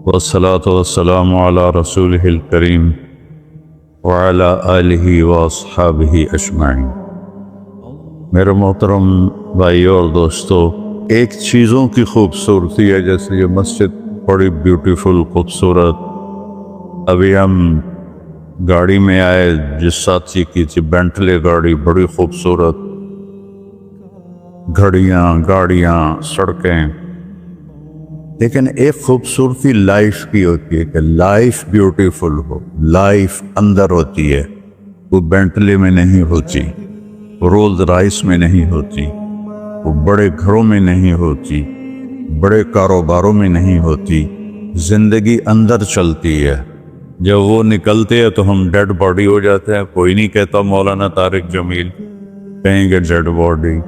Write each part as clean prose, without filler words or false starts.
والصلاة والسلام على رسوله الكريم وعلى آلہ واصحابہ اجمعین۔ میرے محترم بھائیو اور دوستو، ایک چیزوں کی خوبصورتی ہے، جیسے یہ مسجد بڑی بیوٹیفل خوبصورت۔ ابھی ہم گاڑی میں آئے، جس ساتھی کی تھی بینٹلے گاڑی، بڑی خوبصورت گھڑیاں، گاڑیاں، سڑکیں۔ لیکن ایک خوبصورتی لائف کی ہوتی ہے کہ لائف بیوٹیفل ہو، لائف اندر ہوتی ہے، وہ بینٹلے میں نہیں ہوتی، رولز رائس میں نہیں ہوتی، وہ بڑے گھروں میں نہیں ہوتی، بڑے کاروباروں میں نہیں ہوتی۔ زندگی اندر چلتی ہے۔ جب وہ نکلتے ہیں تو ہم ڈیڈ باڈی ہو جاتے ہیں۔ کوئی نہیں کہتا مولانا طارق جمیل، کہیں گے ڈیڈ باڈی،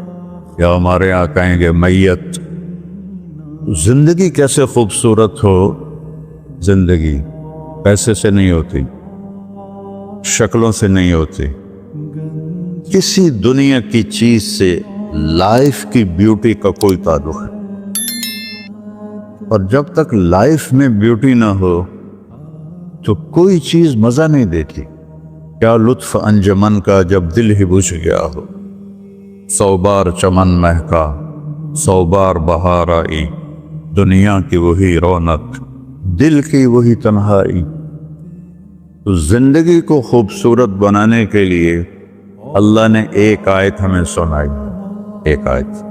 یا ہمارے یہاں کہیں گے میت۔ زندگی کیسے خوبصورت ہو؟ زندگی پیسے سے نہیں ہوتی، شکلوں سے نہیں ہوتی، کسی دنیا کی چیز سے لائف کی بیوٹی کا کوئی تعلق ہے۔ اور جب تک لائف میں بیوٹی نہ ہو تو کوئی چیز مزہ نہیں دیتی۔ کیا لطف انجمن کا جب دل ہی بجھ گیا ہو، 100 بار چمن مہکا، 100 بار بہار آئی، دنیا کی وہی رونق، دل کی وہی تنہائی۔ تو زندگی کو خوبصورت بنانے کے لیے اللہ نے ایک آیت ہمیں سنائی، ایک آیت،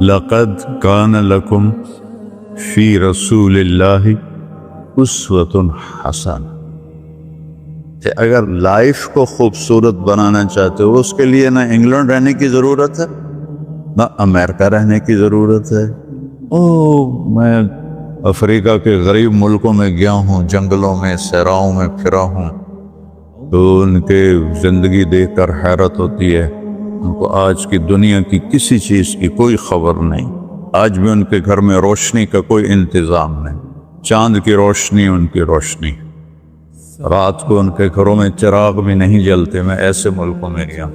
لَقَدْ كَانَ لَكُمْ فِي رَسُولِ اللَّهِ أُسْوَةٌ حَسَنَةٌ۔ کہ اگر لائف کو خوبصورت بنانا چاہتے ہو، اس کے لیے نہ انگلینڈ رہنے کی ضرورت ہے، نہ امریکہ رہنے کی ضرورت ہے۔ میں افریقہ کے غریب ملکوں میں گیا ہوں، جنگلوں میں، صحراؤں میں پھرا ہوں، تو ان کے زندگی دیکھ کر حیرت ہوتی ہے۔ ان کو آج کی دنیا کی کسی چیز کی کوئی خبر نہیں۔ آج بھی ان کے گھر میں روشنی کا کوئی انتظام نہیں، چاند کی روشنی ان کی روشنی۔ رات کو ان کے گھروں میں چراغ بھی نہیں جلتے۔ میں ایسے ملکوں میں گیا۔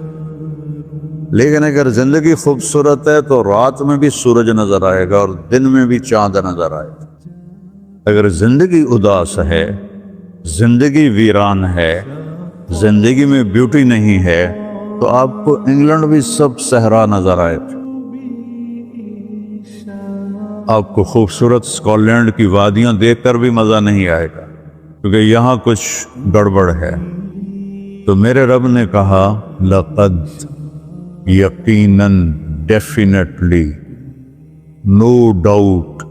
لیکن اگر زندگی خوبصورت ہے تو رات میں بھی سورج نظر آئے گا اور دن میں بھی چاند نظر آئے گا۔ اگر زندگی اداس ہے، زندگی ویران ہے، زندگی میں بیوٹی نہیں ہے، تو آپ کو انگلینڈ بھی سب صحرا نظر آئے گا۔ آپ کو خوبصورت اسکاٹ لینڈ کی وادیاں دیکھ کر بھی مزہ نہیں آئے گا، کیونکہ یہاں کچھ گڑبڑ ہے۔ تو میرے رب نے کہا، لقد، یقیناً، ڈیفینیٹلی، نو ڈاؤٹ،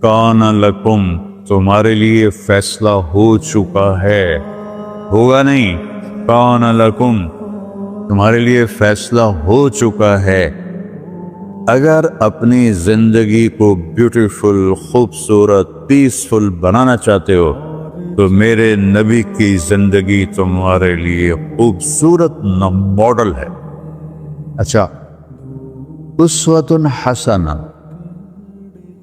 کان لکم، تمہارے لیے فیصلہ ہو چکا ہے، ہوگا نہیں، کان لکم، تمہارے لیے فیصلہ ہو چکا ہے۔ اگر اپنی زندگی کو بیوٹیفل، خوبصورت، پیسفل بنانا چاہتے ہو تو میرے نبی کی زندگی تمہارے لیے خوبصورت ماڈل ہے۔ اچھا، اسوۃ حسنہ،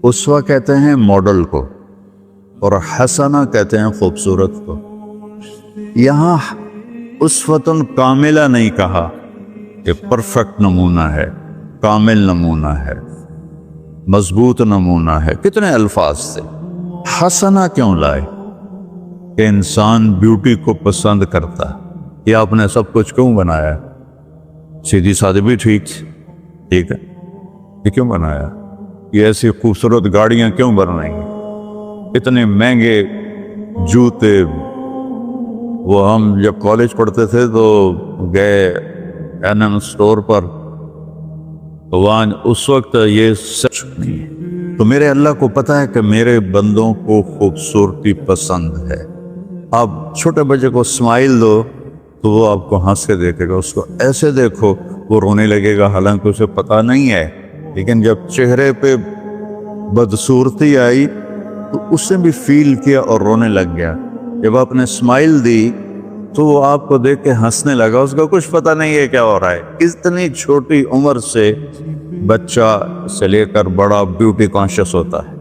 اسوہ کہتے ہیں ماڈل کو، اور حسنہ کہتے ہیں خوبصورت کو۔ یہاں اسوۃ کاملہ نہیں کہا کہ پرفیکٹ نمونہ ہے، کامل نمونہ ہے، مضبوط نمونہ ہے، کتنے الفاظ تھے۔ حسنہ کیوں لائے؟ کہ انسان بیوٹی کو پسند کرتا ہے۔ یہ آپ نے سب کچھ کیوں بنایا؟ سیدھی سادھی بھی ٹھیک ہے، یہ کیوں بنایا؟ یہ ایسی خوبصورت گاڑیاں کیوں بن رہی ہیں؟ اتنے مہنگے جوتے۔ وہ ہم جب کالج پڑھتے تھے تو گئے این اسٹور پر، تو وہاں اس وقت یہ سچ نہیں۔ تو میرے اللہ کو پتہ ہے کہ میرے بندوں کو خوبصورتی پسند ہے۔ آپ چھوٹے بچے کو اسمائل دو تو وہ آپ کو ہنس کے دیکھے گا، اس کو ایسے دیکھو وہ رونے لگے گا، حالانکہ اسے پتہ نہیں ہے۔ لیکن جب چہرے پہ بدصورتی آئی تو اس نے بھی فیل کیا اور رونے لگ گیا۔ جب آپ نے اسمائل دی تو وہ آپ کو دیکھ کے ہنسنے لگا، اس کا کچھ پتہ نہیں ہے کیا ہو رہا ہے۔ اتنی چھوٹی عمر سے بچہ سے لے کر بڑا بیوٹی کانشیس ہوتا ہے،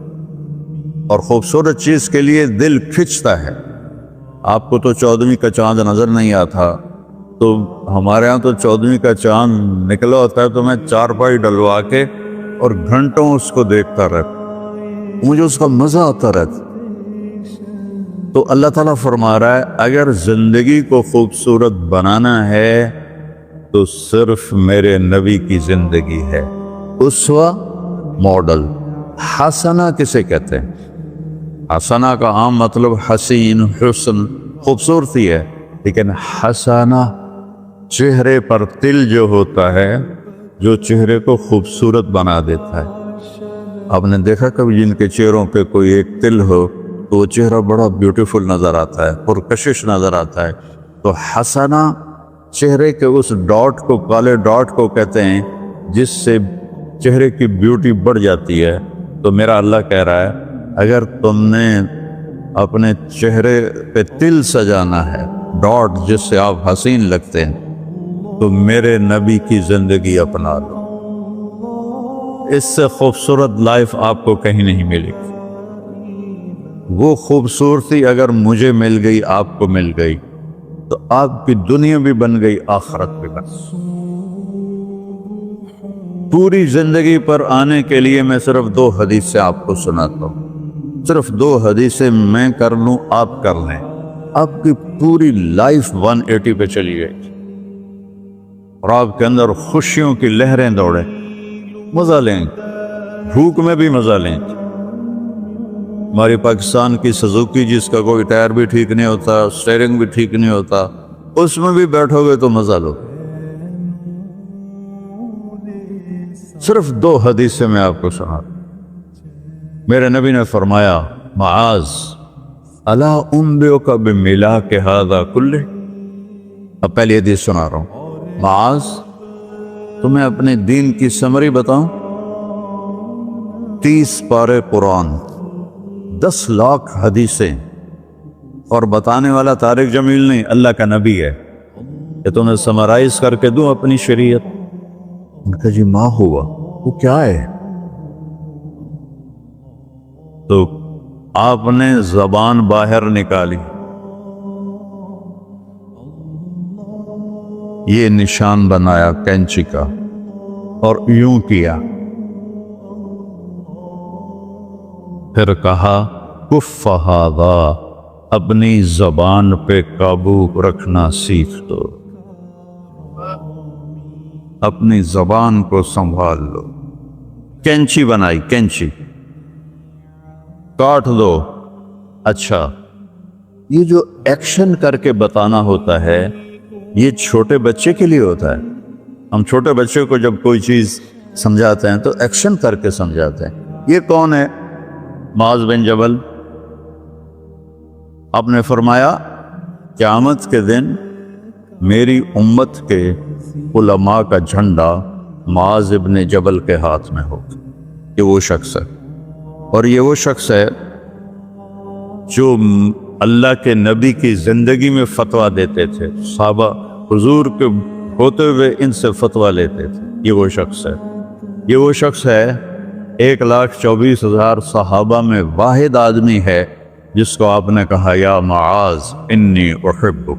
اور خوبصورت چیز کے لیے دل کھنچتا ہے۔ آپ کو تو 14ویں کا چاند نظر نہیں آتا، تو ہمارے ہاں تو 14ویں کا چاند نکلا ہوتا ہے تو میں چارپائی ڈلوا کے اور گھنٹوں اس کو دیکھتا رہتا۔ مجھے اس کا مزہ آتا رہتا۔ تو اللہ تعالیٰ فرما رہا ہے اگر زندگی کو خوبصورت بنانا ہے تو صرف میرے نبی کی زندگی ہے اسوہ ماڈل۔ حسنہ کسے کہتے ہیں؟ حسنہ کا عام مطلب حسین، حسن، خوبصورتی ہے، لیکن حسنہ چہرے پر تل جو ہوتا ہے، جو چہرے کو خوبصورت بنا دیتا ہے۔ آپ نے دیکھا کبھی جن کے چہروں پہ کوئی ایک تل ہو تو وہ چہرہ بڑا بیوٹیفل نظر آتا ہے، پرکشش نظر آتا ہے۔ تو حسنہ چہرے کے اس ڈاٹ کو، کالے ڈاٹ کو کہتے ہیں جس سے چہرے کی بیوٹی بڑھ جاتی ہے۔ تو میرا اللہ کہہ رہا ہے اگر تم نے اپنے چہرے پہ تل سجانا ہے، ڈاٹ جس سے آپ حسین لگتے ہیں، تو میرے نبی کی زندگی اپنا لو۔ اس سے خوبصورت لائف آپ کو کہیں نہیں ملے گی۔ وہ خوبصورتی اگر مجھے مل گئی، آپ کو مل گئی، تو آپ کی دنیا بھی بن گئی، آخرت بھی بن گئی۔ پوری زندگی پر آنے کے لیے میں صرف 2 حدیثیں آپ کو سناتا ہوں، صرف 2 حدیثیں میں کر لوں، آپ کر لیں، آپ کی پوری لائف 180 پہ چلی گئی اور آپ کے اندر خوشیوں کی لہریں دوڑیں، مزہ لیں، بھوک میں بھی مزہ لیں۔ ہماری پاکستان کی سزوکی جس کا کوئی ٹائر بھی ٹھیک نہیں ہوتا، سٹیئرنگ بھی ٹھیک نہیں ہوتا، اس میں بھی بیٹھو گے تو مزہ لو۔ صرف 2 حدیثیں میں آپ کو سنا۔ میرے نبی نے فرمایا معاذ الا انبئک بملاک ھذا کلہ۔ اب پہلی حدیث سنا رہا ہوں۔ معاذ تمہیں اپنے دین کی سمری بتاؤں؟ 30 پارے قرآن، 10 لاکھ حدیثیں، اور بتانے والا طارق جمیل نہیں، اللہ کا نبی ہے۔ کہ تمہیں سمرائز کر کے دوں اپنی شریعت؟ ان کا جی ماں ہوا، وہ کیا ہے؟ تو آپ نے زبان باہر نکالی، یہ نشان بنایا کینچی کا اور یوں کیا، پھر کہا کف ھذا، اپنی زبان پہ قابو رکھنا سیکھ دو، اپنی زبان کو سنبھال لو۔ کینچی بنائی، کینچی، کاٹ دو۔ اچھا، یہ جو ایکشن کر کے بتانا ہوتا ہے یہ چھوٹے بچے کے لیے ہوتا ہے۔ ہم چھوٹے بچے کو جب کوئی چیز سمجھاتے ہیں تو ایکشن کر کے سمجھاتے ہیں۔ یہ کون ہے؟ معاذ بن جبل۔ آپ نے فرمایا قیامت کے دن میری امت کے علماء کا جھنڈا معاذ بن جبل کے ہاتھ میں ہوگا۔ یہ وہ شخص ہے، اور یہ وہ شخص ہے جو اللہ کے نبی کی زندگی میں فتویٰ دیتے تھے، صحابہ حضور کے ہوتے ہوئے ان سے فتویٰ لیتے تھے۔ یہ وہ شخص ہے، یہ وہ شخص ہے 1,24,000 صحابہ میں واحد آدمی ہے جس کو آپ نے کہا یا معاذ انی احبک،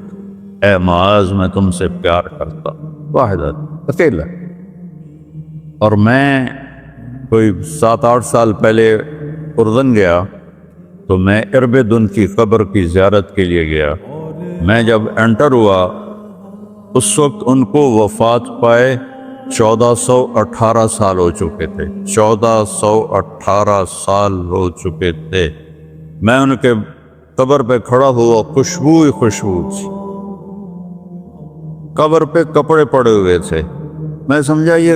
اے معاذ میں تم سے پیار کرتا ہوں۔ واحد آدمی، اکیلا۔ اور میں کوئی 7-8 سال پہلے اردن گیا تو میں اربدن کی قبر کی زیارت کے لیے گیا۔ میں جب انٹر ہوا اس وقت ان کو وفات پائے 1418 سال ہو چکے تھے، 1418 سال ہو چکے تھے۔ میں ان کے قبر پہ کھڑا ہوا، خوشبو ہی خوشبو تھی، قبر پہ کپڑے پڑے ہوئے تھے۔ میں سمجھا یہ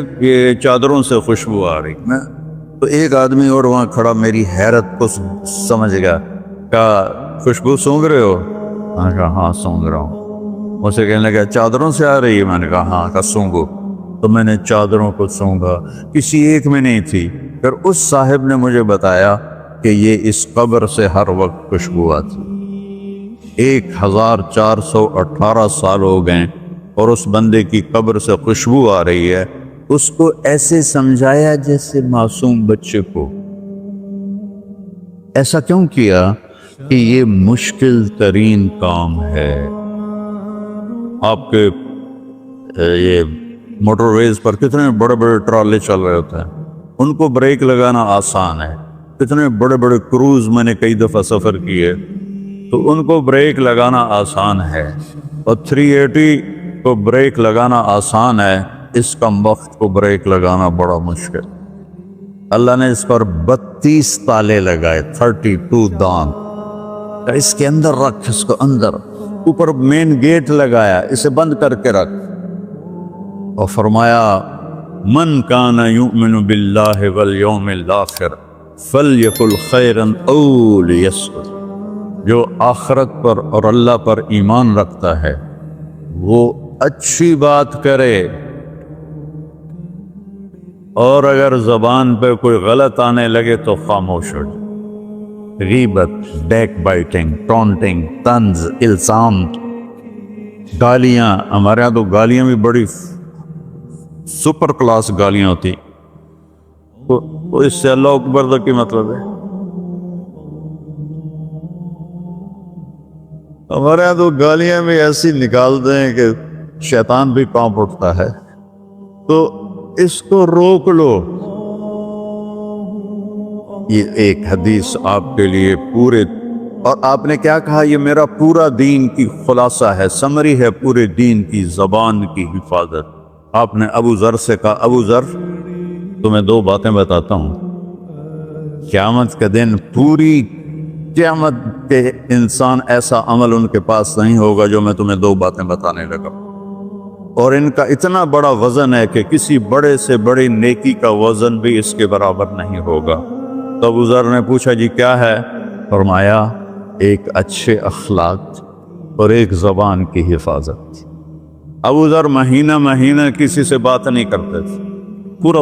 چادروں سے خوشبو آ رہی۔ میں تو ایک آدمی اور وہاں کھڑا میری حیرت کو سمجھ گیا، کہا خوشبو سونگ رہے ہو؟ میں نے کہا ہاں سونگ رہا ہوں۔ مجھ سے کہنے لگا چادروں سے آ رہی ہے؟ میں نے کہا ہاں۔ کہا سونگو۔ تو میں نے چادروں کو سونگا، کسی ایک میں نہیں تھی۔ پھر اس صاحب نے مجھے بتایا کہ یہ اس قبر سے ہر وقت خوشبو آتی۔ 1418 سال ہو گئے اور اس بندے کی قبر سے خوشبو آ رہی ہے۔ اس کو ایسے سمجھایا جیسے معصوم بچے کو۔ ایسا کیوں کیا؟ کہ یہ مشکل ترین کام ہے۔ آپ کے یہ موٹر ویز پر کتنے بڑے بڑے ٹرالے چل رہے ہوتے ہیں، ان کو بریک لگانا آسان ہے، اتنے بڑے بڑے کروز میں نے کئی دفعہ سفر کیے، تو ان کو بریک لگانا آسان ہے، اور 380 کو بریک لگانا آسان ہے، اس کم وقت کو بریک لگانا بڑا مشکل۔ اللہ نے اس پر 32 تالے لگائے، 32 دان، اس کے اندر رکھ، اس کو اندر، اوپر مین گیٹ لگایا، اسے بند کر کے رکھ، اور فرمایا من کان یؤمن باللہ والیوم الاخر فلیقل خیرا او لیصمت، جو آخرت پر اور اللہ پر ایمان رکھتا ہے وہ اچھی بات کرے، اور اگر زبان پہ کوئی غلط آنے لگے تو خاموش ہو جائے۔ غیبت، بیک بائٹنگ، ٹونٹنگ، طنز، الزام، گالیاں، ہمارے ہاں تو گالیاں بھی بڑی سپر کلاس گالیاں ہوتی، تو اس سے اللہ اکبر کا کی مطلب ہے؟ ہمارے یہاں تو گالیاں بھی ایسی نکالتے ہیں کہ شیطان بھی کانپ اٹھتا ہے، تو اس کو روک لو۔ یہ ایک حدیث آپ کے لیے پورے، اور آپ نے کیا کہا؟ یہ میرا پورا دین کی خلاصہ ہے، سمری ہے پورے دین کی، زبان کی حفاظت۔ آپ نے ابو ذر سے کہا ابو ذر تمہیں 2 باتیں بتاتا ہوں، قیامت کے دن پوری قیامت کے انسان ایسا عمل ان کے پاس نہیں ہوگا جو میں تمہیں 2 باتیں بتانے لگا، اور ان کا اتنا بڑا وزن ہے کہ کسی بڑے سے بڑی نیکی کا وزن بھی اس کے برابر نہیں ہوگا۔ تو ابو ذر نے پوچھا جی کیا ہے؟ فرمایا ایک اچھے اخلاق اور ایک زبان کی حفاظت۔ ابو ذر مہینہ مہینہ کسی سے بات نہیں کرتے تھے،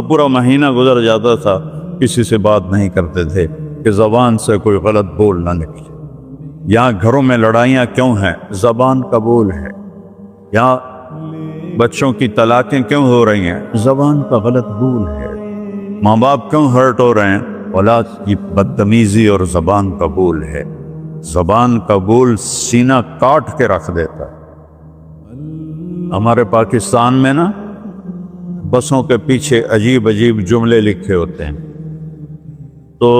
پورا مہینہ گزر جاتا تھا کسی سے بات نہیں کرتے تھے کہ زبان سے کوئی غلط بول نہ نکلے۔ یہاں گھروں میں لڑائیاں کیوں ہیں؟ زبان کا بول ہے۔ یہاں بچوں کی طلاقیں کیوں ہو رہی ہیں؟ زبان کا غلط بول ہے۔ ماں باپ کیوں ہرٹ ہو رہے ہیں؟ اولاد کی بدتمیزی اور زبان کا بول ہے۔ زبان کا بول سینہ کاٹ کے رکھ دیتا ہے۔ ہمارے پاکستان میں نا بسوں کے پیچھے عجیب عجیب جملے لکھے ہوتے ہیں۔ تو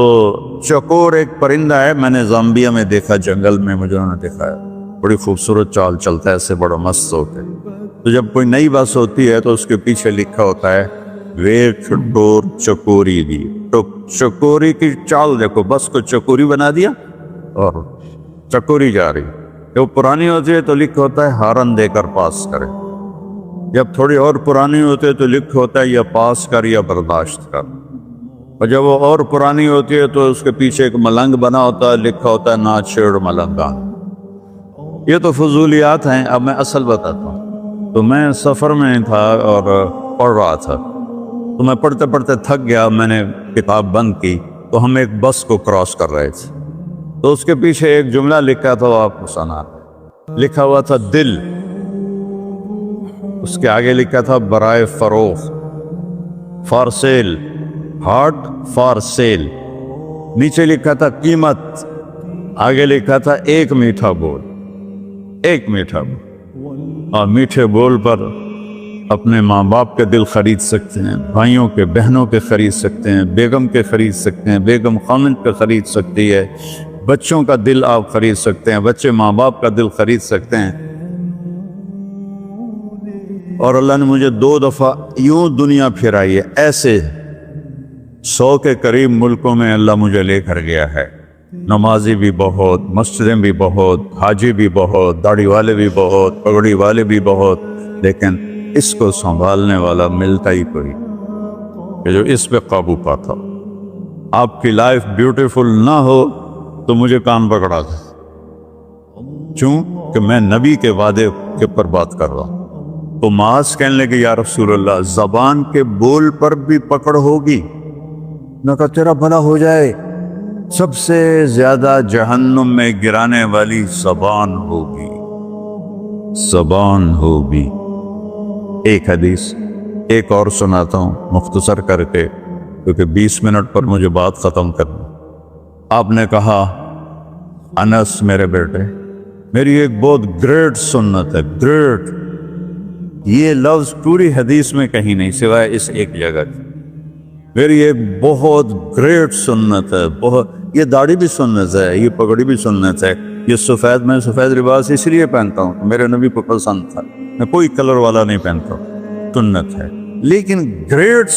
چکور ایک پرندہ ہے، میں نے زامبیا میں دیکھا، جنگل میں مجھے انہوں نے دکھایا، بڑی خوبصورت چال چلتا ہے، ایسے بڑا مست ہوتا ہے۔ تو جب کوئی نئی بس ہوتی ہے تو اس کے پیچھے لکھا ہوتا ہے ویٹ ڈور چکوری دی، تو چکوری کی چال دیکھو، بس کو چکوری بنا دیا اور چکوری جا رہی۔ جب پرانی ہوتی ہے تو لکھا ہوتا ہے ہارن دے کر پاس کرے، جب تھوڑی اور پرانی ہوتی ہے تو لکھا ہوتا ہے یا پاس کر یا برداشت کر، اور جب وہ اور پرانی ہوتی ہے تو اس کے پیچھے ایک ملنگ بنا ہوتا ہے، لکھا ہوتا ہے نا چھیڑ ملنگان۔ یہ تو فضولیات ہیں، اب میں اصل بتاتا ہوں۔ تو میں سفر میں تھا اور پڑھ رہا تھا، تو میں پڑھتے پڑھتے تھک گیا، میں نے کتاب بند کی، تو ہم ایک بس کو کراس کر رہے تھے، تو اس کے پیچھے ایک جملہ لکھا تھا، وہ آپ کو سنا، لکھا ہوا تھا دل، اس کے آگے لکھا تھا برائے فروخت، for sale, heart for sale, نیچے لکھا تھا قیمت، آگے لکھا تھا ایک میٹھا بول، ایک میٹھا بول۔ اور میٹھے بول پر اپنے ماں باپ کے دل خرید سکتے ہیں، بھائیوں کے، بہنوں کے خرید سکتے ہیں، بیگم کے خرید سکتے ہیں، بیگم خامند کا خرید سکتی ہے، بچوں کا دل آپ خرید سکتے ہیں، بچے ماں باپ کا دل خرید سکتے ہیں۔ اور اللہ نے مجھے 2 دفعہ یوں دنیا پھرائی ہے، ایسے 100 کے قریب ملکوں میں اللہ مجھے لے کر گیا ہے، نمازی بھی بہت، مسجدیں بھی بہت، حاجی بھی بہت، داڑھی والے بھی بہت، پگڑی والے بھی بہت، لیکن اس کو سنبھالنے والا ملتا ہی کوئی کہ جو اس پہ قابو پاتا ہو۔ آپ کی لائف بیوٹیفل نہ ہو تو مجھے کان پکڑا دے، کیوں کہ میں نبی کے وعدے کے پر بات کر رہا ہوں۔ تو معاذ کہنے لگے یا رسول اللہ زبان کے بول پر بھی پکڑ ہوگی؟ میں کہا تیرا بھلا ہو جائے، سب سے زیادہ جہنم میں گرانے والی زبان ہوگی، زبان ہوگی۔ ایک حدیث ایک اور سناتا ہوں مختصر کر کے، کیونکہ 20 منٹ پر مجھے بات ختم کرنی۔ آپ نے کہا انس میرے بیٹے، میری ایک بہت گریٹ سنت ہے، گریٹ، یہ لفظ پوری حدیث میں کہیں نہیں سوائے اس ایک جگہ کی۔ میری ایک بہت گریٹ سنت ہے، بہت، یہ داڑھی بھی سنت ہے، یہ پگڑی بھی سنت ہے، یہ سفید، میں سفید لباس اس لیے پہنتا ہوں، میرے نبی کو پسند تھا، میں کوئی کلر والا نہیں پہنتا ہوں، سنت ہے۔ لیکن گریٹ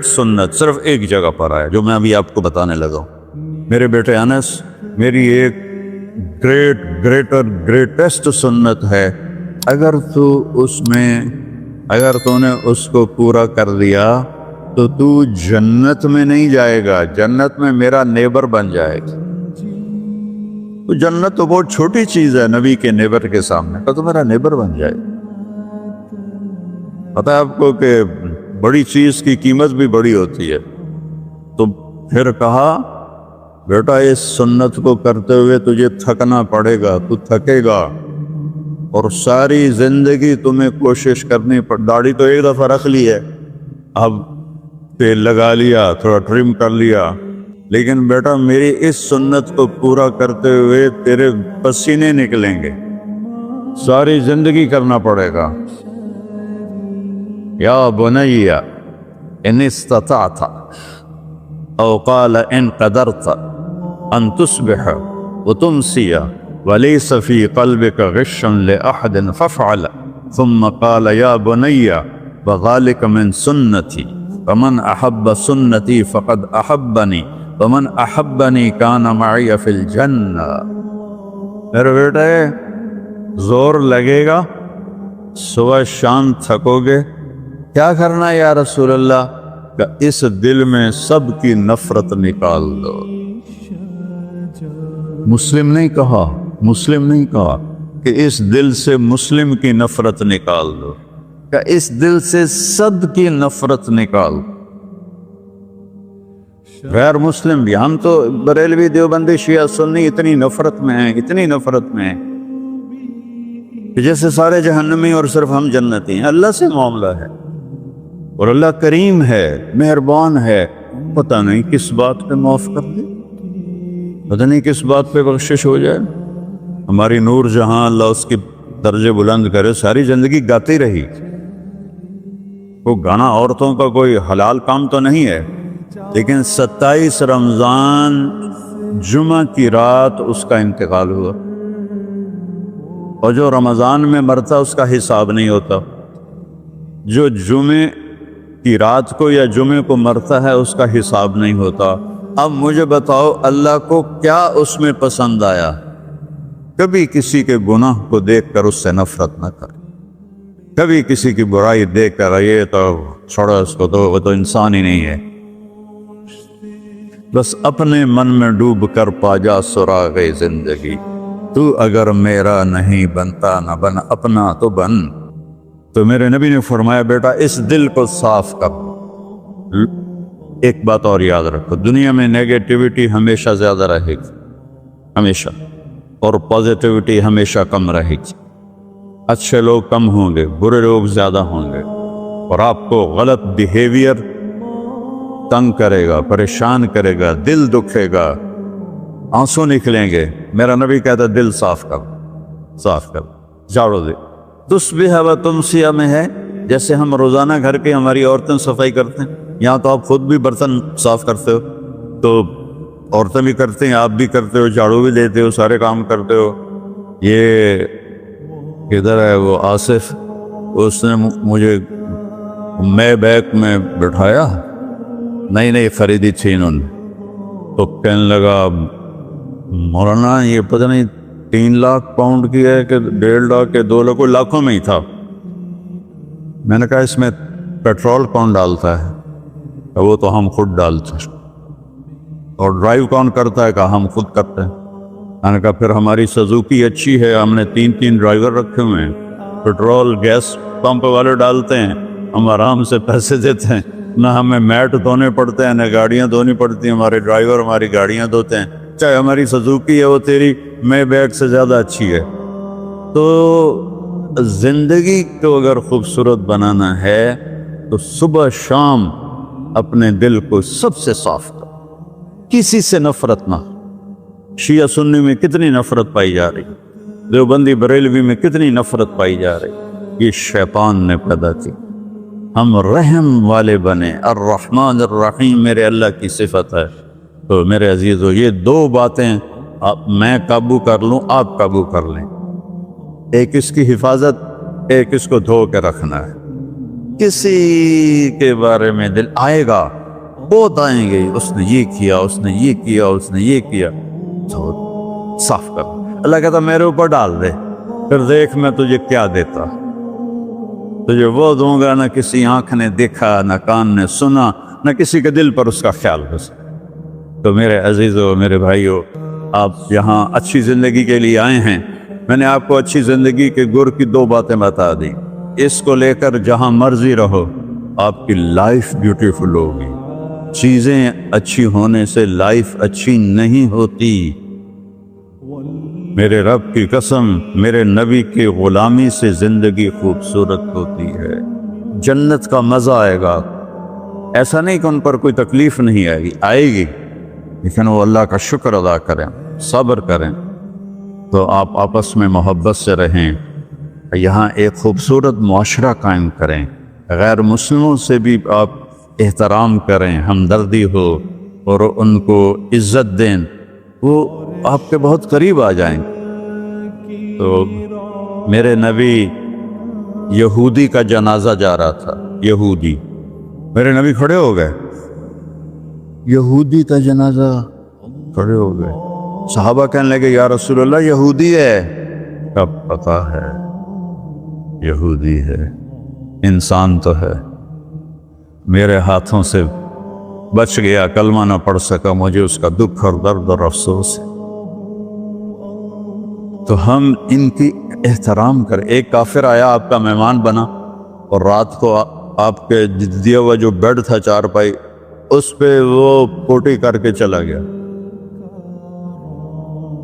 سنت صرف ایک جگہ پر ہے جو میں ابھی آپ کو بتانے لگا ہوں۔ میرے بیٹے انس، میری ایک گریٹسٹ سنت ہے، اگر تو نے اس کو پورا کر دیا تو جنت میں نہیں جائے گا، جنت میں میرا نیبر بن جائے گا۔ تو جنت تو بہت چھوٹی چیز ہے نبی کے نیبر کے سامنے، تو میرا نیبر بن جائے گا۔ پتہ ہے آپ کو کہ بڑی چیز کی قیمت بھی بڑی ہوتی ہے۔ تو پھر کہا بیٹا اس سنت کو کرتے ہوئے تجھے تھکنا پڑے گا، تو تھکے گا، اور ساری زندگی تمہیں کوشش کرنی داڑھی تو ایک دفعہ رکھ لی ہے، اب تیل لگا لیا، تھوڑا ٹرم کر لیا، لیکن بیٹا میری اس سنت کو پورا کرتے ہوئے تیرے پسینے نکلیں گے، ساری زندگی کرنا پڑے گا۔ یا بنی ان استطعت او قال ان قدرت ان تصبح وتمسی وليس في قلبك غش لأحد فافعل، ثم قال يا بني وذلك من سنتي فمن أحب سنتي فقد أحبني ومن أحبني كان معي في الجنة۔ میرے بیٹے زور لگے گا، صبح شام تھکو گے، کیا کرنا ہے یا رسول اللہ؟ کہ اس دل میں سب کی نفرت نکال دو۔ مسلم نہیں کہا کہ اس دل سے مسلم کی نفرت نکال دو، کہ اس دل سے سب کی نفرت نکال دو۔ غیر مسلم بھی، ہم تو بریلوی دیوبندی شیعہ سنی اتنی نفرت میں ہیں کہ جیسے سارے جہنمی اور صرف ہم جنتی ہیں۔ اللہ سے معاملہ ہے، اور اللہ کریم ہے، مہربان ہے، پتہ نہیں کس بات پہ معاف کر دے، پتہ نہیں کس بات پہ بخشش ہو جائے۔ ہماری نور جہاں، اللہ اس کی درجے بلند کرے، ساری زندگی گاتی رہی۔ وہ گانا عورتوں کا کوئی حلال کام تو نہیں ہے، لیکن 27 رمضان جمعہ کی رات اس کا انتقال ہوا، اور جو رمضان میں مرتا اس کا حساب نہیں ہوتا، جو جمعے کی رات کو یا جمعے کو مرتا ہے اس کا حساب نہیں ہوتا۔ اب مجھے بتاؤ اللہ کو کیا اس میں پسند آیا؟ کبھی کسی کے گناہ کو دیکھ کر اس سے نفرت نہ کر، کبھی کسی کی برائی دیکھ کر یہ تو چھوڑو اس کو، تو وہ تو انسان ہی نہیں ہے۔ بس اپنے من میں ڈوب کر پا جا سراغ زندگی، تو اگر میرا نہیں بنتا نہ بن اپنا تو بن۔ تو میرے نبی نے فرمایا بیٹا اس دل کو صاف کر۔ ایک بات اور یاد رکھو، دنیا میں نیگیٹیوٹی ہمیشہ زیادہ رہے گی، ہمیشہ، اور پازیٹیوٹی ہمیشہ کم رہے گی۔ اچھے لوگ کم ہوں گے، برے لوگ زیادہ ہوں گے، اور آپ کو غلط بیہیویئر تنگ کرے گا، پریشان کرے گا، دل دکھے گا، آنسو نکلیں گے۔ میرا نبی کہتا دل صاف کر، جھاڑو دے۔ تصبح و تمسیہ میں ہے، جیسے ہم روزانہ گھر کے ہماری عورتیں صفائی کرتے ہیں، یہاں تو آپ خود بھی برتن صاف کرتے ہو، تو عورتیں بھی کرتے ہیں، آپ بھی کرتے ہو، جھاڑو بھی دیتے ہو، سارے کام کرتے ہو۔ یہ کدھر ہے وہ آصف، اس نے مجھے میں بیک میں بٹھایا، نئی خریدی تھی انہوں نے، تو کہنے لگا مولانا یہ پتہ نہیں 3 لاکھ پاؤنڈ کی ہے کہ 1.5 لاکھ کے 2 لاکھ، کوئی لاکھوں میں ہی تھا۔ میں نے کہا اس میں پیٹرول کون ڈالتا ہے؟ وہ تو ہم خود ڈالتے ہیں۔ اور ڈرائیو کون کرتا ہے؟ کہا ہم خود کرتے ہیں۔ میں نے کہا پھر ہماری سزوکی اچھی ہے، ہم نے 3 ڈرائیور رکھے ہوئے ہیں، پیٹرول گیس پمپ والے ڈالتے ہیں، ہم آرام سے پیسے دیتے ہیں، نہ ہمیں میٹ دھونے پڑتے ہیں، نہ گاڑیاں دھونی پڑتی ہیں، ہمارے ڈرائیور ہماری گاڑیاں دھوتے ہیں، چاہے ہماری سزوکی ہے وہ تیری میں بیگ سے زیادہ اچھی ہے۔ تو زندگی کو اگر خوبصورت بنانا ہے تو صبح شام اپنے دل کو سب سے صاف کر، کسی سے نفرت نہ۔ شیعہ سنی میں کتنی نفرت پائی جا رہی، دیوبندی بریلوی میں کتنی نفرت پائی جا رہی، یہ شیطان نے پیدا کی۔ ہم رحم والے بنیں۔ الرحمن الرحیم میرے اللہ کی صفت ہے۔ تو میرے عزیزو، یہ دو باتیں میں قابو کر لوں، آپ قابو کر لیں۔ ایک اس کی حفاظت، ایک اس کو دھو کے رکھنا ہے۔ کسی کے بارے میں دل آئے گا، بہت آئیں گے، اس نے یہ کیا، اس نے یہ کیا، اس نے یہ کیا، تو صاف کر۔ اللہ کہتا میرے اوپر ڈال دے، پھر دیکھ میں تجھے کیا دیتا۔ تجھے وہ دوں گا نہ کسی آنکھ نے دیکھا، نہ کان نے سنا، نہ کسی کے دل پر اس کا خیال گزرا۔ تو میرے عزیزو، میرے بھائیو، آپ یہاں اچھی زندگی کے لیے آئے ہیں۔ میں نے آپ کو اچھی زندگی کے گر کی دو باتیں بتا دی۔ اس کو لے کر جہاں مرضی رہو، آپ کی لائف بیوٹیفل ہوگی۔ چیزیں اچھی ہونے سے لائف اچھی نہیں ہوتی۔ میرے رب کی قسم، میرے نبی کی غلامی سے زندگی خوبصورت ہوتی ہے۔ جنت کا مزہ آئے گا۔ ایسا نہیں کہ ان پر کوئی تکلیف نہیں آئے گی، آئے گی، لیکن وہ اللہ کا شکر ادا کریں، صبر کریں۔ تو آپ آپس میں محبت سے رہیں، یہاں ایک خوبصورت معاشرہ قائم کریں، غیر مسلموں سے بھی آپ احترام کریں، ہمدردی ہو اور ان کو عزت دیں، وہ آپ کے بہت قریب آ جائیں۔ تو میرے نبی یہودی کا جنازہ جا رہا تھا، یہودی، میرے نبی کھڑے ہو گئے، یہودی کا جنازہ، کھڑے ہو گئے۔ صحابہ کہنے لگے یا رسول اللہ یہودی ہے۔ کب پتا ہے یہودی ہے، انسان تو ہے، میرے ہاتھوں سے بچ گیا، کلمہ نہ پڑھ سکا، مجھے اس کا دکھ اور درد اور افسوس ہے۔ تو ہم ان کی احترام کریں۔ ایک کافر آیا، آپ کا مہمان بنا، اور رات کو آپ کے دیا ہوا جو بیڈ تھا چارپائی، اس پہ وہ پوٹی کر کے چلا گیا،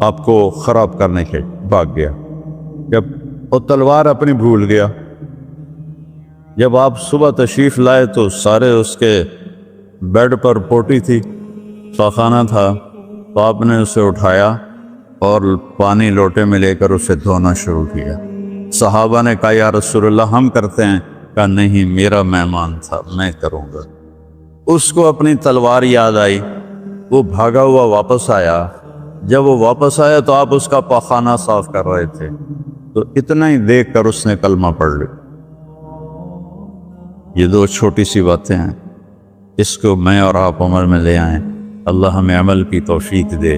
آپ کو خراب کرنے کے بھاگ گیا۔ جب وہ تلوار اپنی بھول گیا، جب آپ صبح تشریف لائے تو سارے اس کے بیڈ پر پوٹی تھی، خانہ تھا، تو آپ نے اسے اٹھایا اور پانی لوٹے میں لے کر اسے دھونا شروع کیا۔ صحابہ نے کہا یا رسول اللہ ہم کرتے ہیں؟ کہا نہیں، میرا مہمان تھا، میں کروں گا۔ اس کو اپنی تلوار یاد آئی، وہ بھاگا ہوا واپس آیا۔ جب وہ واپس آیا تو آپ اس کا پاخانہ صاف کر رہے تھے، تو اتنا ہی دیکھ کر اس نے کلمہ پڑھ لیا۔ یہ دو چھوٹی سی باتیں ہیں، اس کو میں اور آپ عمل میں لے آئیں۔ اللہ ہمیں عمل کی توفیق دے۔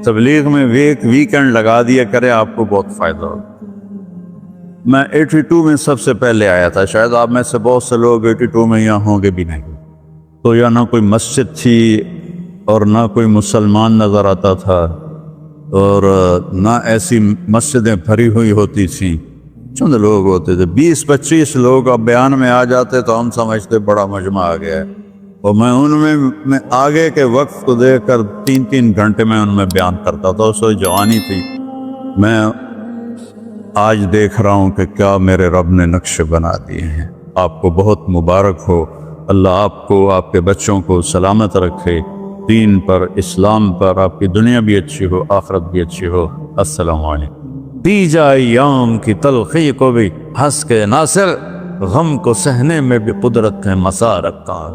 تبلیغ میں ویکنڈ لگا دیا کرے، آپ کو بہت فائدہ ہوگا۔ میں 82 میں سب سے پہلے آیا تھا، شاید آپ میں سے بہت سے لوگ 82 میں یہاں ہوں گے بھی نہیں۔ تو یہاں نہ کوئی مسجد تھی اور نہ کوئی مسلمان نظر آتا تھا، اور نہ ایسی مسجدیں بھری ہوئی ہوتی تھیں، چند لوگ ہوتے تھے، 20-25 لوگ۔ اب بیان میں آ جاتے تو ہم سمجھتے بڑا مجمع آ گیا ہے، اور میں ان میں آگے کے وقت کو دیکھ کر 3-3 گھنٹے میں ان میں بیان کرتا تھا۔ اس وقت جوانی تھی۔ میں آج دیکھ رہا ہوں کہ کیا میرے رب نے نقشے بنا دیے ہیں۔ آپ کو بہت مبارک ہو، اللہ آپ کو، آپ کے بچوں کو سلامت رکھے، دین پر، اسلام پر، آپ کی دنیا بھی اچھی ہو، آخرت بھی اچھی ہو۔ السلام علیکم۔ دی جائے ایام کی تلخی کو بھی ہنس کے ناصر، غم کو سہنے میں بھی قدرت ہے مسار کار۔